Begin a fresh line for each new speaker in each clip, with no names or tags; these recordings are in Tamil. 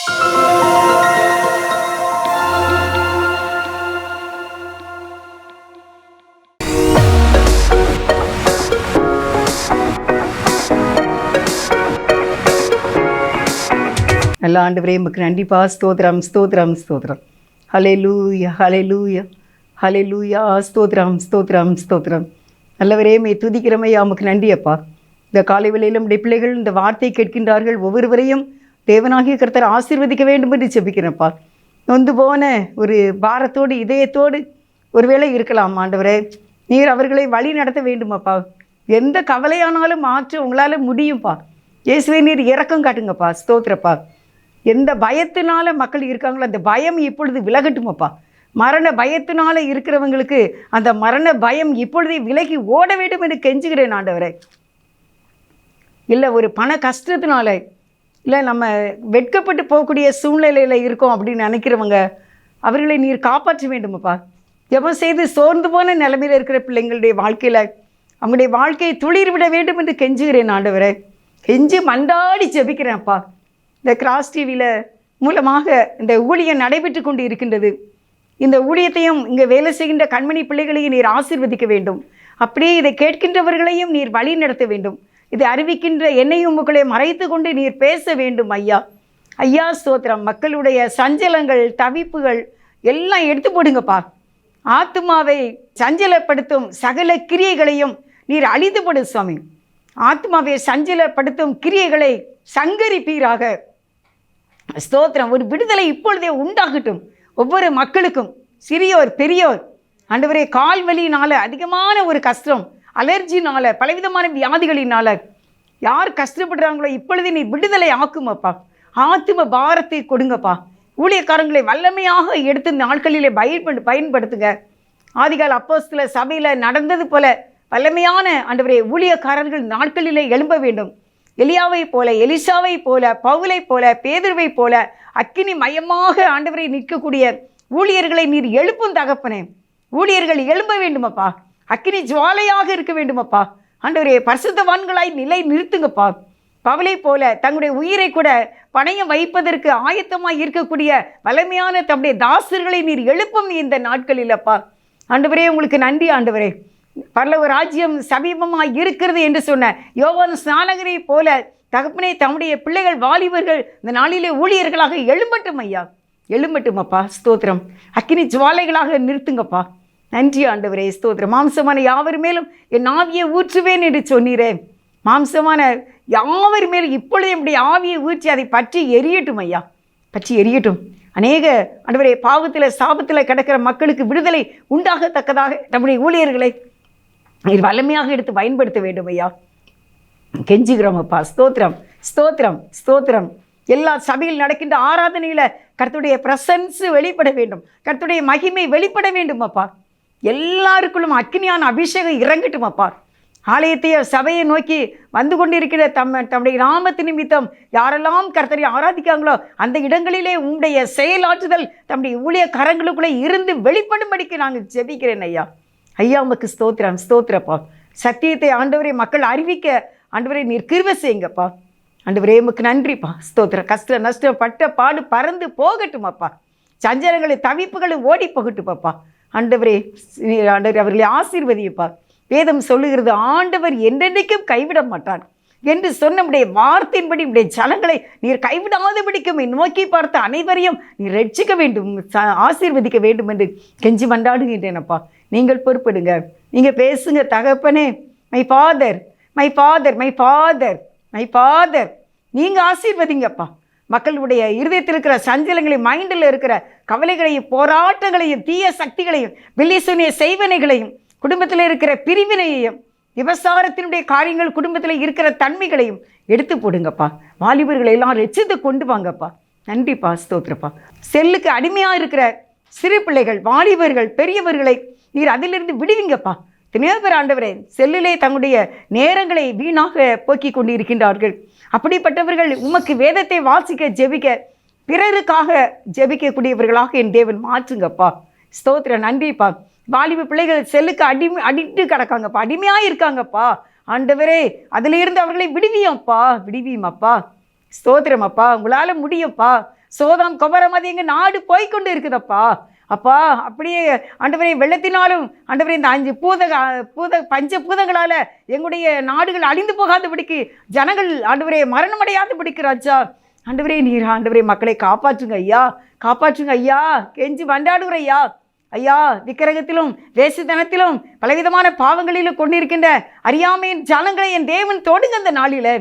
நல்ல ஆண்டவரே, உமக்கு நன்றிப்பா. ஸ்தோத்திரம் ஸ்தோத்திரம் ஸ்தோத்திரம். ஹல்லேலூயா ஹல்லேலூயா ஹல்லேலூயா. ஸ்தோத்திரம் ஸ்தோத்திரம் ஸ்தோத்திரம். நல்லவரே, மே துதிக்கிறமையா, உமக்கு நன்றியப்பா. இந்த காலை வேளையிலும் நம்முடைய பிள்ளைகள் இந்த வார்த்தை கேட்கின்றார்கள். ஒவ்வொருவரையும் தேவனாகிய கர்த்தர் ஆசீர்வதிக்க வேண்டும் என்று ஜெபிக்கிறேன்ப்பா. நொந்து போன ஒரு பாரத்தோடு இதயத்தோடு ஒருவேளை இருக்கலாம் ஆண்டவரே. நீர் அவர்களை வழி நடத்த வேண்டுமாப்பா. எந்த கவலையானாலும் மாற்ற உங்களால் முடியும்ப்பா. இயேசுவே, நீர் இரக்கம் காட்டுங்கப்பா. ஸ்தோத்திரப்பா. எந்த பயத்தினால மக்கள் இருக்காங்களோ அந்த பயம் இப்பொழுது விலகட்டுமப்பா. மரண பயத்தினால இருக்கிறவங்களுக்கு அந்த மரண பயம் இப்பொழுதே விலகி ஓட வேண்டும் என்று கெஞ்சுகிறேன் ஆண்டவரே. இல்லை ஒரு பண கஷ்டத்தினால, இல்லை நம்ம வெட்கப்பட்டு போகக்கூடிய சூழ்நிலையில் இருக்கோம் அப்படின்னு நினைக்கிறவங்க, அவர்களை நீர் காப்பாற்ற வேண்டுமப்பா. ஜெபம் செய்து சோர்ந்து போன நிலைமையில் இருக்கிற பிள்ளைங்களுடைய வாழ்க்கையில் அவங்களுடைய வாழ்க்கையை துளிர் விட வேண்டும் என்று கெஞ்சுகிறேன் ஆண்டவரே. கெஞ்சி மண்டாடி ஜெபிக்கிறேன்ப்பா. இந்த கிராஸ் டிவியில் மூலமாக இந்த ஊழியம் நடைபெற்று கொண்டு இருக்கின்றது. இந்த ஊழியத்தையும் இங்கே வேலை செய்கின்ற கண்மணி பிள்ளைகளையும் நீர் ஆசீர்வதிக்க வேண்டும். அப்படியே இதை கேட்கின்றவர்களையும் நீர் வழி நடத்த வேண்டும். இதை அறிவிக்கின்ற என்னையும் உங்களை மறைத்து கொண்டு நீர் பேச வேண்டும் ஐயா. ஐயா ஸ்தோத்திரம். மக்களுடைய சஞ்சலங்கள் தவிப்புகள் எல்லாம் எடுத்து போடுங்கப்பா. ஆத்மாவை சஞ்சலப்படுத்தும் சகல கிரியைகளையும் நீர் அழித்து போடு சுவாமி. ஆத்மாவை சஞ்சலப்படுத்தும் கிரியைகளை சங்கரிப்பீராக. ஸ்தோத்திரம். ஒரு விடுதலை இப்பொழுதே உண்டாகட்டும் ஒவ்வொரு மக்களுக்கும், சிறியோர் பெரியோர். ஆண்டவரே, கால் வலியினால் அதிகமான ஒரு கஷ்டம், அலர்ஜினால், பலவிதமான வியாதிகளினால் யார் கஷ்டப்படுறாங்களோ இப்பொழுது நீ விடுதலை ஆக்குமப்பா. ஆத்ம பாரத்தை கொடுங்கப்பா. ஊழியக்காரங்களை வல்லமையாக எடுத்து நாட்களிலே பயன்படுத்துங்க. ஆதிகால அப்போஸ்தல சபையில் நடந்தது போல வல்லமையான ஆண்டவரே ஊழியக்காரர்கள் நாட்களிலே எழும்ப வேண்டும். எலியாவை போல, எலிசாவை போல, பவுலை போல, பேதுருவை போல அக்கினி மயமாக ஆண்டவரை நிற்கக்கூடிய ஊழியர்களை நீர் எழுப்பும் தகப்பனே. ஊழியர்கள் எழும்ப வேண்டுமப்பா. அக்கினி ஜுவாலையாக இருக்க வேண்டுமப்பா. ஆண்டவரே, பரிசுத்தவான்களாய் நிலை நிறுத்துங்கப்பா. பவுலை போல தங்களுடைய உயிரை கூட பணயம் வைப்பதற்கு ஆயத்தமாக இருக்கக்கூடிய வல்லமையான தம்முடைய தாசர்களை நீர் எழுப்பும் இந்த நாட்களில் அப்பா. ஆண்டவரே, உங்களுக்கு நன்றி ஆண்டவரே. பரலோக ராஜ்யம் சமீபமாக இருக்கிறது என்று சொன்ன யோவான் ஸ்நானகரை போல தகப்பனே, தம்முடைய பிள்ளைகள் வாலிபர்கள் இந்த நாளிலே ஊழியர்களாக எழும்பட்டும் ஐயா. எழும்பட்டும் அப்பா. ஸ்தோத்திரம். அக்கினி ஜுவாலைகளாக நிறுத்துங்கப்பா. நன்றி ஆண்டவரே. ஸ்தோத்திரம். மாம்சமான யாவர் மேலும் என் ஆவியை ஊற்றுவேன் என்று சொன்னீரே. மாம்சமான யாவர் மேலும் இப்பொழுது என்னுடைய ஆவியை ஊற்றி அதை பற்றி எரியட்டும் ஐயா. பற்றி எரியட்டும். அநேக ஆண்டவரே பாவத்தில் சாபத்தில் கிடக்கிற மக்களுக்கு விடுதலை உண்டாகத்தக்கதாக நம்முடைய ஊழியர்களை நீர் வல்லமையாக எடுத்து பயன்படுத்த வேண்டும் ஐயா. கெஞ்சுகிறோம் அப்பா. ஸ்தோத்திரம் ஸ்தோத்திரம் ஸ்தோத்திரம். எல்லா சபையில் நடக்கின்ற ஆராதனையில் கர்த்தருடைய பிரசன்ஸ் வெளிப்பட வேண்டும். கர்த்தருடைய மகிமை வெளிப்பட வேண்டும் அப்பா. எல்லாருக்குள்ளும் அக்கினியான அபிஷேகம் இறங்கட்டும் அப்பா. ஆலயத்தைய சபையை நோக்கி வந்து கொண்டிருக்கிற தம்முடைய நாமத்து நிமித்தம் யாரெல்லாம் கர்த்தரை ஆராதிக்காங்களோ அந்த இடங்களிலே உங்களுடைய செயலாற்றுதல் தம்முடைய ஊழிய கரங்களுக்குள்ளே இருந்து வெளிப்படும்படிக்கு நாங்கள் ஜெபிக்கிறேன் ஐயா. ஐயா, உமக்கு ஸ்தோத்திரம் ஸ்தோத்திரப்பா. சத்தியத்தை ஆண்டவரை மக்கள் அறிவிக்க ஆண்டவரை நீர் கிருபை செய்யுங்கப்பா. ஆண்டவரே, உமக்கு நன்றிப்பா. ஸ்தோத்திரம். கஷ்ட நஷ்டம் பட்ட பாடு பறந்து போகட்டும் அப்பா. சஞ்சலங்களை தவிப்புகளும் ஓடி போகட்டும்ப்பா. ஆண்டவரே, ஆண்டவரே அவர்களை ஆசீர்வதிப்பா. வேதம் சொல்லுகிறது, ஆண்டவர் என்றென்றைக்கும் கைவிட மாட்டார் என்று சொன்ன உடைய வார்த்தையின்படி உடைய ஜனங்களை நீர் கைவிடாதபடிக்கும் நோக்கி பார்த்த அனைவரையும் நீர் ரட்சிக்க வேண்டும், ஆசீர்வதிக்க வேண்டும் என்று கெஞ்சி மண்டாடுகின்றேனப்பா. நீங்கள் பொறுப்படுங்க. நீங்கள் பேசுங்க தகப்பனே. My father my father my father my father. நீங்கள் ஆசீர்வதிங்கப்பா. மக்களுடைய இருதயத்தில் இருக்கிற சஞ்சலங்களையும் மைண்டில் இருக்கிற கவலைகளையும் போராட்டங்களையும் தீய சக்திகளையும் வெள்ளிசூனிய செய்வனைகளையும் குடும்பத்தில் இருக்கிற பிரிவினையையும் விபசாரத்தினுடைய காரியங்கள் குடும்பத்தில் இருக்கிற தன்மைகளையும் எடுத்து போடுங்கப்பா. வாலிபர்களை எல்லாம் ரட்சித்து கொண்டு வாங்கப்பா. நன்றிப்பா. ஸ்தோத்திரப்பா. செல்லுக்கு அடிமையாக இருக்கிற சிறு பிள்ளைகள் வாலிபர்கள் பெரியவர்களை நீர் அதிலிருந்து விடுவீங்கப்பா. எத்தனையோ பேர் ஆண்டவரே செல்லிலே தங்களுடைய நேரங்களை வீணாக போக்கி கொண்டு இருக்கின்றார்கள். அப்படிப்பட்டவர்கள் உமக்கு வேதத்தை வாசிக்க ஜெபிக்க பிறருக்காக ஜெபிக்கக்கூடியவர்களாக என் தேவன் மாற்றுங்கப்பா. ஸ்தோத்திரம். நன்றிப்பா. வாலிப பிள்ளைகள் செல்லுக்கு அடிட்டு கிடக்காங்கப்பா, அடிமையாக இருக்காங்கப்பா. ஆண்டவரே அதிலிருந்து அவர்களை விடுவியப்பா, விடுவியுமப்பா. ஸ்தோத்திரமப்பா. உங்களால் முடியும்ப்பா. சோதாம் கொபரமதி எங்கள் நாடு போய்கொண்டு இருக்குதப்பா. அப்பா அப்படியே ஆண்டவரே வெள்ளத்தினாலும் ஆண்டவரே இந்த 5 பஞ்ச பூதங்களால் எங்களுடைய நாடுகள் அழிந்து போகாதபடிக்கு, ஜனங்கள் ஆண்டவரே மரணமடையாதபடிக்கு ராஜா ஆண்டவரே நீர் ஆண்டவரே மக்களை காப்பாற்றுங்க ஐயா, காப்பாற்றுங்க ஐயா, கெஞ்சி வண்டாடுகிற ஐயா. ஐயா, விக்கிரகத்திலும் வேசித்தனத்திலும் பலவிதமான பாவங்களிலும் கொண்டிருக்கின்ற அறியாமையின் ஜனங்களை என் தேவன் தொடுங்க அந்த நாளில்.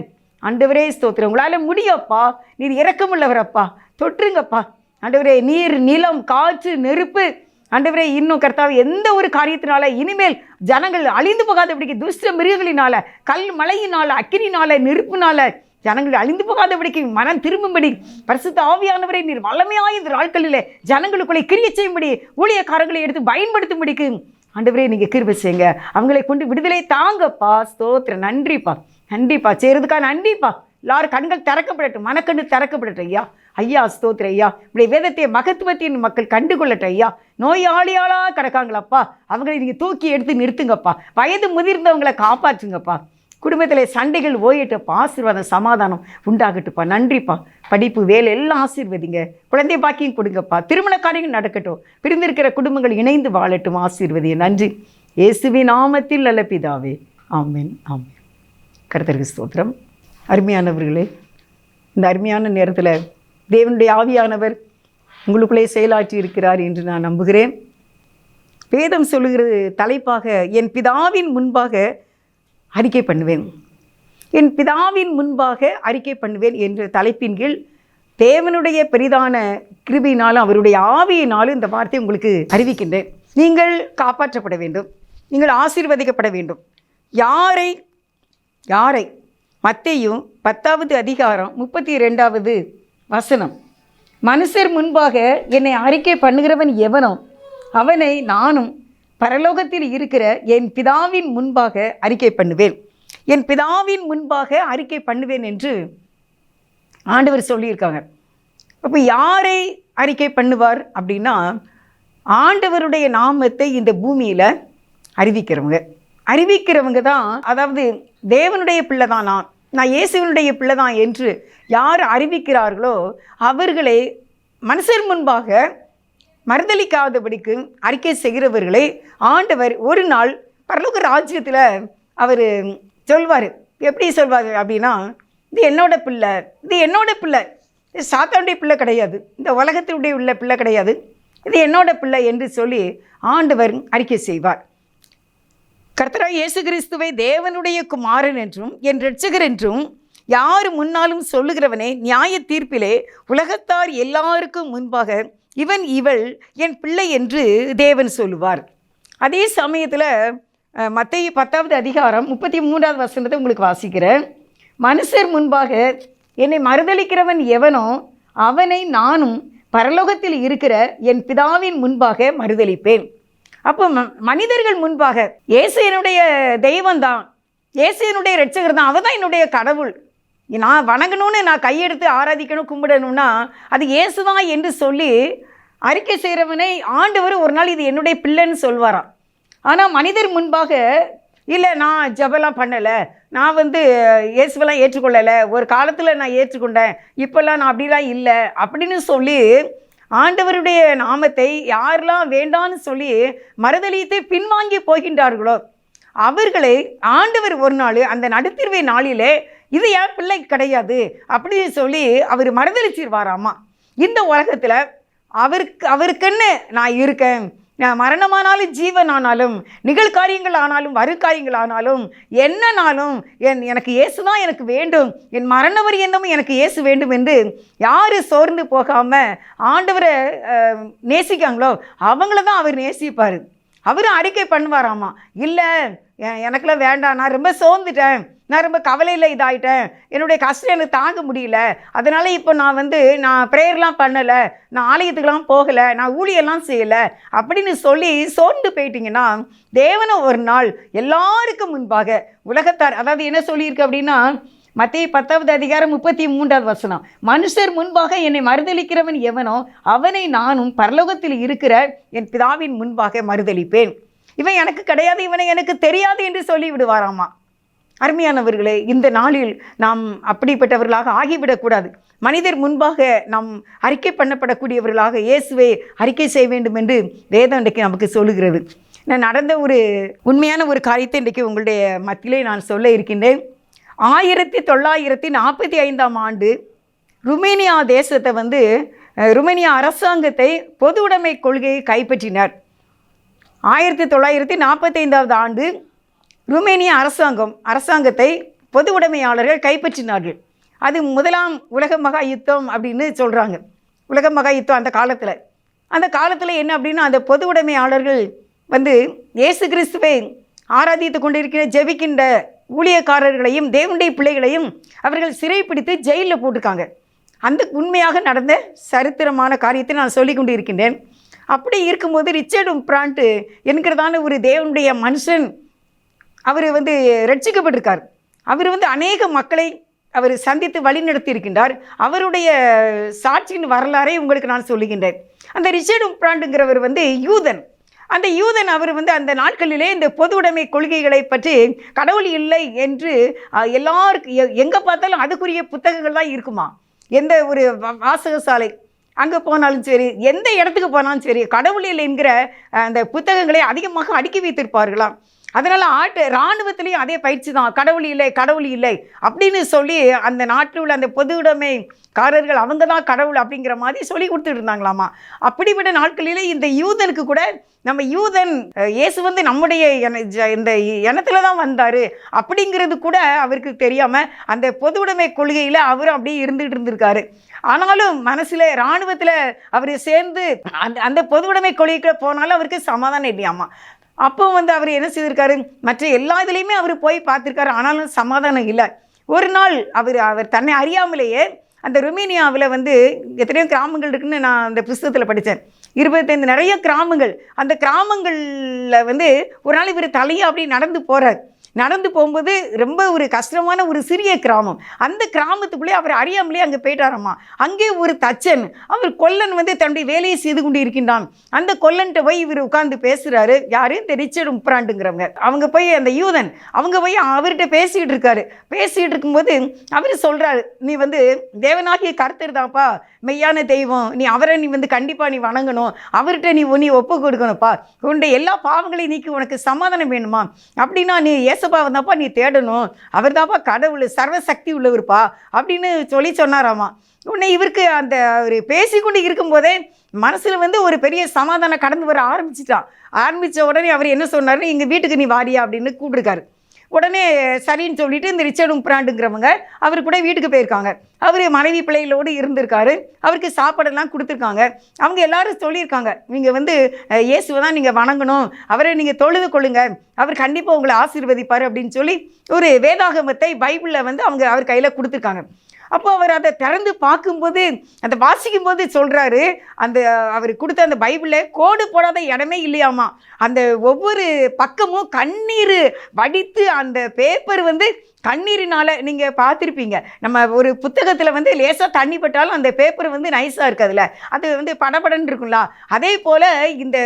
ஆண்டவரே ஸ்தோத்திரம், உங்களால் முடியப்பா, நீர் இரக்கமுள்ளவரப்பா, தொற்றுங்கப்பா. ஆண்டவரே நீர், நிலம், காற்று, நெருப்பு ஆண்டவரே இன்னும் கர்த்தாவே எந்த ஒரு காரியத்தினால இனிமேல் ஜனங்கள் அழிந்து போகாதபடிக்கு, துஷ்ட மிருகங்களினால, கல் மழையினால, அக்கினினால, நெருப்புனால ஜனங்கள் அழிந்து போகாதபடிக்கு மனம் திரும்பும்படி பரிசுத்த ஆவியானவரை நீர் வல்லமையாய் இந்த நாட்களிலே ஜனங்களுக்குள்ளே கிரிய செய்யும்படி ஊழியக்காரர்களை எடுத்து பயன்படுத்தும்படிக்கு ஆண்டவரே நீங்கள் கிருபை செய்யுங்க. அவங்களை கொண்டு விடுதலை தாங்கப்பா. ஸ்தோத்திரம், நன்றிப்பா, நன்றிப்பா, செய்கிறதுக்கா நன்றிப்பா. எல்லாரும் கண்கள் திறக்கப்படட்டும், மனக்கண்டு திறக்கப்படட்டும் ஐயா. ஐயா ஸ்தோத்திர ஐயா, இப்படி வேதத்தை மகத்துவத்தின் மக்கள் கண்டுகொள்ளட்டும் ஐயா. நோயாளியாளாக கிடக்காங்களாப்பா, அவங்களை நீங்கள் தூக்கி எடுத்து நிறுத்துங்கப்பா. வயது முதிர்ந்தவங்களை காப்பாற்றுங்கப்பா. குடும்பத்தில் சண்டைகள் ஓயிட்டப்பா, ஆசீர்வாதம் சமாதானம் உண்டாகட்டுப்பா. நன்றிப்பா. படிப்பு வேலை எல்லாம் ஆசீர்வதிங்க. குழந்தை பாக்கியம் கொடுங்கப்பா. திருமண காரியங்கள் நடக்கட்டும். பிரிந்திருக்கிற குடும்பங்கள் இணைந்து வாழட்டும். ஆசீர்வதிய நன்றி இயேசுவின் நாமத்தில் நல்ல பிதாவே, ஆமென், ஆமென். கர்த்தருக்கு ஸ்தோத்திரம். அருமையானவர்களே, இந்த அருமையான நேரத்தில் தேவனுடைய ஆவியானவர் உங்களுக்குள்ளே செயலாற்றி இருக்கிறார் என்று நான் நம்புகிறேன். வேதம் சொல்லுகிறது தலைப்பாக, என் பிதாவின் முன்பாக அறிக்கை பண்ணுவேன், என் பிதாவின் முன்பாக அறிக்கை பண்ணுவேன் என்ற தலைப்பின் கீழ் தேவனுடைய பெரிதான கிருபையினாலும் அவருடைய ஆவியினாலும் இந்த வார்த்தையை உங்களுக்கு அறிவிக்கின்றேன். நீங்கள் காப்பாற்றப்பட வேண்டும், நீங்கள் ஆசீர்வதிக்கப்பட வேண்டும். யாரை யாரை? மத்தேயு 10வது அதிகாரம் 32வது வசனம். மனுஷர் முன்பாக என்னை அறிக்கை பண்ணுகிறவன் எவனோ அவனை நானும் பரலோகத்தில் இருக்கிற என் பிதாவின் முன்பாக அறிக்கை பண்ணுவேன், என் பிதாவின் முன்பாக அறிக்கை பண்ணுவேன் என்று ஆண்டவர் சொல்லியிருக்காங்க. அப்போ யாரை அறிக்கை பண்ணுவார் அப்படின்னா, ஆண்டவருடைய நாமத்தை இந்த பூமியில் அறிவிக்கிறவங்க தான். அதாவது தேவனுடைய பிள்ளை தான், நான் இயேசுவனுடைய பிள்ளை தான் என்று யார் அறிவிக்கிறார்களோ அவர்களை மனுஷர் முன்பாக மறுதளிக்காதபடிக்கு அறிக்கை செய்கிறவர்களை ஆண்டவர் ஒரு நாள் பரலோக ராஜ்யத்தில் அவர் சொல்வார். எப்படி சொல்வார் அப்படின்னா, இது என்னோட பிள்ளை, இது என்னோட பிள்ளை, இது சாத்தானுடைய பிள்ளை கிடையாது, இந்த உலகத்தினுடைய உள்ள பிள்ளை கிடையாது, இது என்னோட பிள்ளை என்று சொல்லி ஆண்டவர் அறிக்கை செய்வார். கர்த்தராகிய இயேசு கிறிஸ்துவை தேவனுடைய குமாரன் என்றும் என் இரட்சகர் என்றும் யார் முன்னாலும் சொல்லுகிறவனே நியாய தீர்ப்பிலே உலகத்தார் எல்லாருக்கும் முன்பாக இவன் இவள் என் பிள்ளை என்று தேவன் சொல்லுவார். அதே சமயத்தில் மத்தேயு 10வது அதிகாரம் 33வது வசனத்தை உங்களுக்கு வாசிக்கிறேன். மனுஷர் முன்பாக என்னை மறுதளிக்கிறவன் எவனோ அவனை நானும் பரலோகத்தில் இருக்கிற என் பிதாவின் முன்பாக மறுதளிப்பேன். அப்போ மனிதர்கள் முன்பாக இயேசு என்னுடைய தெய்வம் தான், இயேசு என்னுடைய இரட்சகர் தான், அவன் தான் என்னுடைய கடவுள், நான் வணங்கணும்னு நான் கையெடுத்து ஆராதிக்கணும் கும்பிடணும்னா அது இயேசு தான் என்று சொல்லி அறிக்கை செய்கிறவனை ஆண்டவர் ஒரு நாள் இது என்னுடைய பிள்ளைன்னு சொல்வாராம். ஆனால் மனிதர் முன்பாக இல்லை, நான் ஜெபலாம் பண்ணலை, நான் இயேசுவெல்லாம் ஏற்றுக்கொள்ளலை, ஒரு காலத்தில் நான் ஏற்றுக்கொண்டேன், இப்போல்லாம் நான் அப்படிலாம் இல்லை அப்படின்னு சொல்லி ஆண்டவருடைய நாமத்தை யாரெல்லாம் வேண்டான்னு சொல்லி மறுதலித்து பின்வாங்கி போகின்றார்களோ அவர்களை ஆண்டவர் ஒரு நாள் அந்த நடுத்தீர்வை நாளிலே இது என் பிள்ளை கிடையாது அப்படின்னு சொல்லி அவர் மறுதலிச்சிருவாராமா. இந்த உலகத்தில் அவருக்குன்னு நான் இருக்கேன், நான் மரணமானாலும் ஜீவன் ஆனாலும் நிகழ்காரியங்கள் ஆனாலும் வருக்காரியங்கள் ஆனாலும் என்னன்னாலும் எனக்கு இயேசு தான் எனக்கு வேண்டும், என் மரண பரியந்தமும் எனக்கு இயேசு வேண்டும் என்று யார் சோர்ந்து போகாமல் ஆண்டவரை நேசிக்காங்களோ அவங்கள தான் அவர் நேசிப்பார். அவரும் அறிக்கை பண்ணுவாராமா, இல்லை எனக்குலாம் வேண்டாம், நான் ரொம்ப சோர்ந்துட்டேன், நான் ரொம்ப கவலையில் இதாகிட்டேன், என்னுடைய கஷ்டம் எனக்கு தாங்க முடியல, அதனால் இப்போ நான் ப்ரேயர்லாம் பண்ணலை, நான் ஆலயத்துக்கெலாம் போகலை, நான் ஊழியெல்லாம் செய்யலை அப்படின்னு சொல்லி சோர்ந்து போயிட்டீங்கன்னா தேவனை ஒரு நாள் எல்லாருக்கும் முன்பாக உலகத்தார், அதாவது என்ன சொல்லியிருக்கு அப்படின்னா மத்தேயு 10வது அதிகாரம் 33வது வசனம், மனுஷர் முன்பாக என்னை மறுதலிக்கிறவன் எவனோ அவனை நானும் பரலோகத்தில் இருக்கிற என் பிதாவின் முன்பாக மறுதலிப்பேன். இவன் எனக்கு கிடையாது, இவனை எனக்கு தெரியாது என்று சொல்லி விடுவாராமா. அருமையானவர்களே, இந்த நாளில் நாம் அப்படிப்பட்டவர்களாக ஆகிவிடக்கூடாது. மனிதர் முன்பாக நாம் அறிக்கை பண்ணப்படக்கூடியவர்களாக இயேசுவை அறிக்கை செய்ய வேண்டும் என்று வேதம் இன்றைக்கு நமக்கு சொல்லுகிறது. நான் நடந்த ஒரு உண்மையான ஒரு காரியத்தை இன்றைக்கு உங்களுடைய மத்தியிலே நான் சொல்ல இருக்கின்றேன். 1945 ஆண்டு ருமேனியா தேசத்தை ருமேனியா அரசாங்கத்தை பொது உடைமை கொள்கையை கைப்பற்றினார். 1945 ஆண்டு ருமேனியா அரசாங்கத்தை பொது உடைமையாளர்கள் கைப்பற்றினார்கள். அது முதலாம் உலக மகா யுத்தம் அப்படின்னு சொல்கிறாங்க. உலக மகா யுத்தம் அந்த காலத்தில் என்ன அப்படின்னா, அந்த பொது உடைமையாளர்கள் இயேசு கிறிஸ்துவை ஆராதித்து கொண்டிருக்கிற ஜெபிக்கின்ற ஊழியக்காரர்களையும் தேவனுடைய பிள்ளைகளையும் அவர்கள் சிறைப்பிடித்து ஜெயிலில் போட்டிருக்காங்க. அந்த உண்மையாக நடந்த சரித்திரமான காரியத்தை நான் சொல்லி கொண்டு இருக்கின்றேன். அப்படி இருக்கும்போது ரிச்சர்ட் உம்ப்ராண்ட் என்கிறதான ஒரு தேவனுடைய மனுஷன் அவர் ரட்சிக்கப்பட்டிருக்கார். அவர் அநேக மக்களை அவர் சந்தித்து வழிநடத்தி இருக்கின்றார். அவருடைய சாட்சியின் வரலாறை உங்களுக்கு நான் சொல்லுகின்றேன். அந்த ரிச்சர்ட் உம்ப்ராண்டுங்கிறவர் யூதன். அந்த யூதன் அவர் அந்த நாட்களிலே இந்த பொது உடைமை கொள்கைகளை பற்றி கடவுள் இல்லை என்று எல்லாருக்கும் எங்கே பார்த்தாலும் அதுக்குரிய புத்தகங்கள் தான் இருக்குமா. எந்த ஒரு வாசகசாலை அங்கே போனாலும் சரி, எந்த இடத்துக்கு போனாலும் சரி, கடவுள் இல்லை என்கிற அந்த புத்தகங்களை அதிகமாக அடுக்கி வைத்திருப்பார்களாம். அதனால் இராணுவத்திலையும் அதே பயிற்சி தான், கடவுள் இல்லை அப்படின்னு சொல்லி அந்த நாட்டில் உள்ள அந்த பொது உடைமைக்காரர்கள் அவங்க தான் கடவுள் அப்படிங்கிற மாதிரி சொல்லி கொடுத்துட்டு இருந்தாங்களாமா. அப்படிப்பட்ட நாட்களிலே இந்த யூதனுக்கு கூட நம்ம யூதன் இயேசு நம்முடைய இந்த இனத்தில் தான் வந்தார் அப்படிங்கிறது கூட அவருக்கு தெரியாமல் அந்த பொது உடைமை கொள்கையில் அவரும் அப்படியே இருந்துகிட்டு ஆனாலும் மனசில் இராணுவத்தில் அவர் சேர்ந்து அந்த பொது உடைமை கொள்கைக்கு போனாலும் அவருக்கு சமாதானம் இல்லையாமா. அப்போ அவர் என்ன செய்திருக்காரு, மற்ற எல்லா இதுலேயுமே அவர் போய் பார்த்துருக்காரு, ஆனாலும் சமாதானம் இல்லை. ஒரு நாள் அவர் தன்னை அறியாமலேயே அந்த ருமேனியாவில் எத்தனையோ கிராமங்கள் இருக்குன்னு நான் அந்த புஸ்தகத்தில் படித்தேன். 25 நிறைய கிராமங்கள். அந்த கிராமங்களில் ஒரு நாள் இவர் தலையை அப்படி நடந்து போகும்போது ரொம்ப ஒரு கஷ்டமான ஒரு சிறிய கிராமம். அந்த கிராமத்துக்குள்ளே அவர் அறியாமலே அங்கே போயிட்டாராம்மா. அங்கே ஒரு தச்சன், அவர் கொல்லன் தன்னுடைய வேலையை செய்து கொண்டு இருக்கின்றான். அந்த கொல்லன்ட்ட போய் இவர் உட்கார்ந்து பேசுகிறாரு. யார்? இந்த ரிச்சர்ட் உம்ப்ராண்டுங்கிறவங்க. அவங்க போய் அந்த யூதன் அவங்க போய் அவர்கிட்ட பேசிக்கிட்டு இருக்காரு. பேசிக்கிட்டு இருக்கும்போது அவர் சொல்கிறாரு, நீ தேவனாகிய கர்த்தர் தான்ப்பா மெய்யான தெய்வம், நீ அவரை நீ கண்டிப்பாக நீ வணங்கணும், அவர்கிட்ட நீ ஒப்பு கொடுக்கணும்ப்பா, உன்னுடைய எல்லா பாவங்களையும் நீக்கி உனக்கு சமாதானம் வேணுமா, அப்படின்னா நீ ஏசப்பாவை தான்ப்பா நீ தேடணும், அவர் தான்ப்பா கடவுள் சர்வசக்தி உள்ளவர்ப்பா அப்படின்னு சொன்னாராமா. உடனே இவருக்கு அந்த அவர் பேசிக்கொண்டு இருக்கும்போதே மனசில் ஒரு பெரிய சமாதானம் கடந்து வர ஆரம்பித்த உடனே அவர் என்ன சொன்னார், எங்கள் வீட்டுக்கு நீ வாரியா அப்படின்னு கூப்பிட்டுருக்காரு. உடனே சரின்னு சொல்லிட்டு இந்த ரிச்சர்ட் உம்ப்ராண்டுங்கிறவங்க அவர் கூட வீட்டுக்கு போயிருக்காங்க. அவர் மனைவி பிள்ளைகளோடு இருந்திருக்காரு. அவருக்கு சாப்பாடெல்லாம் கொடுத்துருக்காங்க. அவங்க எல்லாரும் சொல்லியிருக்காங்க, நீங்கள் இயேசுவை தான் நீங்கள் வணங்கணும், அவரை நீங்கள் தொழுது கொள்ளுங்க, அவர் கண்டிப்பாக உங்களை ஆசீர்வதிப்பார் அப்படின்னு சொல்லி ஒரு வேதாகமத்தை பைபிளில் அவர் கையில் கொடுத்துருக்காங்க. அப்போ அவர் அதை திறந்து பார்க்கும்போது அதை வாசிக்கும்போது சொல்கிறாரு, அவர் கொடுத்த அந்த பைபிளில் கோடு போடாத இடமே இல்லையாமா. அந்த ஒவ்வொரு பக்கமும் கண்ணீர் வடித்து அந்த பேப்பர் கண்ணீரினால் நீங்கள் பார்த்துருப்பீங்க. நம்ம ஒரு புத்தகத்தில் லேசாக தண்ணி பட்டாலும் அந்த பேப்பர் நைஸாக இருக்குதுல்ல, அது படபடன்னு இருக்குங்களா, அதே போல் இந்த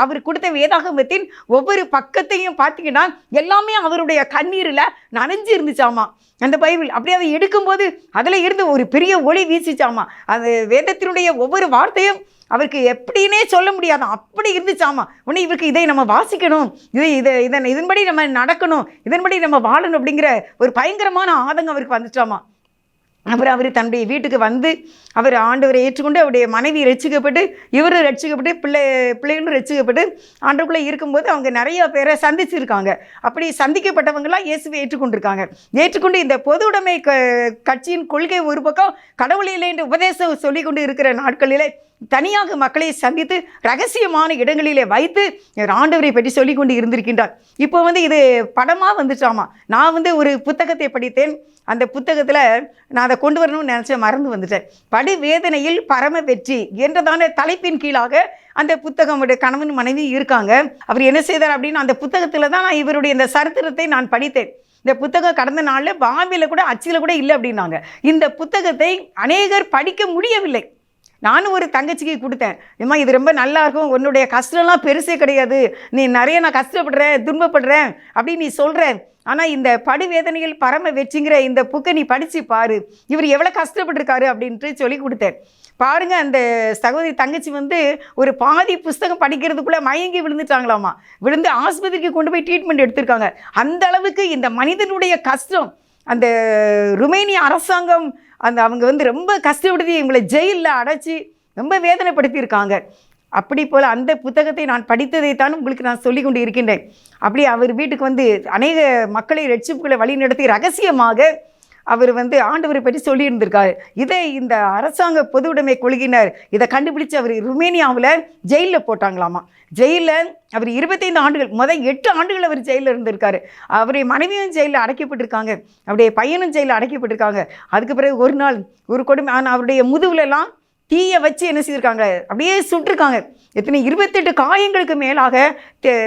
அவர் கொடுத்த வேதாகமத்தின் ஒவ்வொரு பக்கத்தையும் பார்த்தீங்கன்னா எல்லாமே அவருடைய கண்ணீரில் நனைஞ்சு இருந்துச்சாமா. அந்த பைபிள் அப்படியே அதை எடுக்கும்போது அதில் இருந்து ஒரு பெரிய ஒளி வீசிச்சாமா. அந்த வேதத்தினுடைய ஒவ்வொரு வார்த்தையும் அவருக்கு எப்படின்னே சொல்ல முடியாதான், அப்படி இருந்துச்சாமா. உடனே இவருக்கு இதை நம்ம வாசிக்கணும், இதன்படி நம்ம நடக்கணும், இதன்படி நம்ம வாழணும் அப்படிங்கிற ஒரு பயங்கரமான ஆதங்கம் அவருக்கு வந்துச்சாமா. அப்புறம் அவர் தன்னுடைய வீட்டுக்கு அவர் ஆண்டவரை ஏற்றுக்கொண்டு அவருடைய மனைவி ரட்சிக்கப்பட்டு இவரும் ரட்சிக்கப்பட்டு பிள்ளைகளும் ரட்சிக்கப்பட்டு ஆண்டவருக்குள்ளே இருக்கும்போது அவங்க நிறைய பேரை சந்திச்சிருக்காங்க. அப்படி சந்திக்கப்பட்டவங்களாம் இயேசுவை ஏற்றுக்கொண்டு இந்த பொது உடைமை கட்சியின் கொள்கை ஒரு பக்கம் கடவுள் இல்லை என்ற உபதேசம் சொல்லி கொண்டு இருக்கிற நாட்களிலே தனியாக மக்களை சந்தித்து ரகசியமான இடங்களிலே வைத்து ஆண்டவரை பற்றி சொல்லி கொண்டு இருந்திருக்கின்றார். இப்போ இது படமாக வந்துட்டாமா. நான் ஒரு புத்தகத்தை படித்தேன். அந்த புத்தகத்தில் நான் அதை கொண்டு வரணும்னு நினச்சேன், மறந்து வந்துட்டேன். படு வேதனையில் பரம வெற்றி என்றதான தலைப்பின் கீழாக அந்த புத்தகம் கணவன் மனைவி இருக்காங்க. அவர் என்ன செய்தார் அப்படின்னு அந்த புத்தகத்தில் தான் நான் இவருடைய இந்த சரித்திரத்தை நான் படித்தேன். இந்த புத்தகம் கடந்த நாளில் பாம்பியில் கூட அச்சில் கூட இல்லை அப்படின்னாங்க. இந்த புத்தகத்தை அநேகர் படிக்க முடியவில்லை. நானும் ஒரு தங்கச்சிக்கு கொடுத்தேன். ஏம்மா இது ரொம்ப நல்லா இருக்கும், உன்னுடைய கஷ்டம்லாம் பெருசே கிடையாது, நீ நிறைய நான் கஷ்டப்படுறேன் துன்பப்படுறேன் அப்படின்னு நீ சொல்கிற, ஆனால் இந்த படுவேதனைகள் பரம வெற்றிங்கிற இந்த புக்கை நீ படித்து பாரு, இவர் எவ்வளோ கஷ்டப்பட்டுருக்காரு அப்படின்ட்டு சொல்லி கொடுத்தேன். பாருங்கள், அந்த சகோதரி தங்கச்சி வந்து ஒரு பாதி புஸ்தகம் படிக்கிறதுக்குள்ளே மயங்கி விழுந்துட்டாங்களாமா. விழுந்து ஆஸ்பத்திரிக்கு கொண்டு போய் ட்ரீட்மெண்ட் எடுத்திருக்காங்க. அந்த அளவுக்கு இந்த மனிதனுடைய கஷ்டம், அந்த ருமேனிய அரசாங்கம் அவங்க வந்து ரொம்ப கஷ்டப்படுத்தி இவங்களை ஜெயிலில் அடைச்சி ரொம்ப வேதனைப்படுத்தியிருக்காங்க. அப்படி போல் அந்த புத்தகத்தை நான் படித்ததைத்தான் உங்களுக்கு நான் சொல்லி கொண்டு இருக்கின்றேன். அப்படி அவர் வீட்டுக்கு வந்து அநேக மக்களை ரட்சிப்புகளை வழி நடத்தி ரகசியமாக அவர் வந்து ஆண்டவரை பற்றி சொல்லியிருந்திருக்காரு. இதை இந்த அரசாங்க பொது உடைமை கொள்கையினர் இதை கண்டுபிடிச்சு அவர் ருமேனியாவில் ஜெயிலில் போட்டாங்களாமா. ஜெயிலில் அவர் 25 ஆண்டுகள், 8 ஆண்டுகள் அவர் ஜெயிலில் இருந்திருக்காரு. அவருடைய மனைவியும் ஜெயிலில் அடைக்கப்பட்டிருக்காங்க, அவருடைய பையனும் ஜெயிலில் அடைக்கப்பட்டிருக்காங்க. அதுக்கு பிறகு ஒரு நாள் ஒரு கொடுமை, ஆனால் அவருடைய முதுகுலெல்லாம் தீயை வச்சு என்ன செய்திருக்காங்க, அப்படியே சுட்டிருக்காங்க. எத்தனை 28 காயங்களுக்கு மேலாக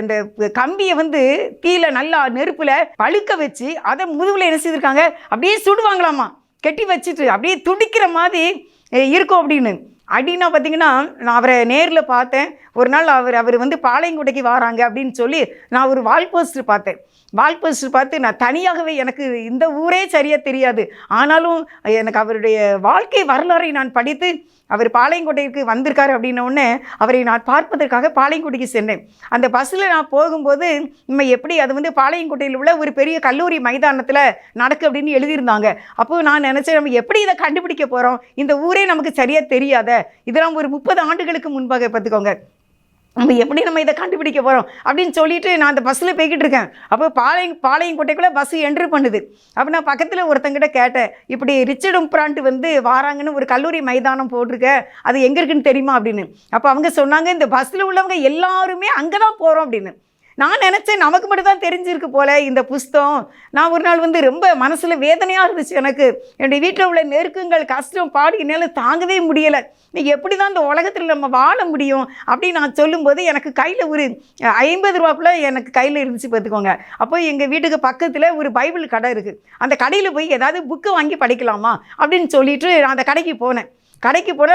இந்த கம்பியை வந்து தீயில நல்லா நெருப்பில் பழுக்க வச்சு அதை முதுகில் என்ன செய்திருக்காங்க, அப்படியே சுடுவாங்களாமா, கெட்டி வச்சுட்டு அப்படியே துடிக்கிற மாதிரி இருக்கும் அப்படின்னு. அப்படின்னா பார்த்தீங்கன்னா, நான் அவரை நேரில் பார்த்தேன் ஒரு நாள். அவர் வந்து பாளையங்கோட்டைக்கு வராங்க அப்படின்னு சொல்லி நான் ஒரு வால் போஸ்டர் பார்த்தேன். வால் போஸ்டர் பார்த்து நான் தனியாகவே, எனக்கு இந்த ஊரே சரியாக தெரியாது, ஆனாலும் எனக்கு அவருடைய வாழ்க்கை வரலாறை நான் படித்து அவர் பாளையங்கோட்டைக்கு வந்திருக்காரு அப்படின்னோடனே அவரை நான் பார்ப்பதற்காக பாளையங்கோட்டைக்கு சென்றேன். அந்த பஸ்ஸில் நான் போகும்போது நம்ம எப்படி அது வந்து பாளையங்கோட்டையில் உள்ள ஒரு பெரிய கல்லூரி மைதானத்தில் நடக்கு அப்படின்னு எழுதியிருந்தாங்க. அப்போது நான் நினச்சேன், நம்ம எப்படி இதை கண்டுபிடிக்க போகிறோம், இந்த ஊரே நமக்கு சரியாக தெரியாத, இதெல்லாம் ஒரு 30 ஆண்டுகளுக்கு முன்பாக பார்த்துக்கோங்க, நம்ம எப்படி நம்ம இதை கண்டுபிடிக்க போகிறோம் அப்படின்னு சொல்லிட்டு நான் அந்த பஸ்ஸில் போய்கிட்டு இருக்கேன். அப்போ பாளையங்கோட்டைக்குள்ளே பஸ்ஸு என்ட்ரு பண்ணுது. அப்போ நான் பக்கத்தில் ஒருத்தங்கிட்ட கேட்டேன், இப்படி ரிச்சர்ட் உம்ப்ராண்ட் வந்து வாராங்கன்னு ஒரு கல்லூரி மைதானம் போட்டிருக்க, அது எங்கே இருக்குன்னு தெரியுமா அப்படின்னு. அப்போ அவங்க சொன்னாங்க, இந்த பஸ்ஸில் உள்ளவங்க எல்லாருமே அங்கே தான் போகிறோம் அப்படின்னு. நான் நினச்சேன் நமக்கு மட்டும் தான் தெரிஞ்சிருக்கு போல் இந்த புஸ்தகம். நான் ஒரு நாள் வந்து ரொம்ப மனசில் வேதனையாக இருந்துச்சு எனக்கு. என்னுடைய வீட்டில் உள்ள நெருக்கங்கள், கஷ்டம், பாடு என்னால் தாங்கவே முடியலை. நீ எப்படி தான் இந்த உலகத்தில் நம்ம வாழ முடியும் அப்படின்னு நான் சொல்லும்போது எனக்கு கையில் ஒரு 50 ரூபாக்குள்ளே எனக்கு கையில் இருந்துச்சு பார்த்துக்கோங்க. அப்போ எங்கள் வீட்டுக்கு பக்கத்தில் ஒரு பைபிள் கடை இருக்குது. அந்த கடையில் போய் ஏதாவது புக்கு வாங்கி படிக்கலாமா அப்படின்னு சொல்லிட்டு நான் அந்த கடைக்கு போனேன்.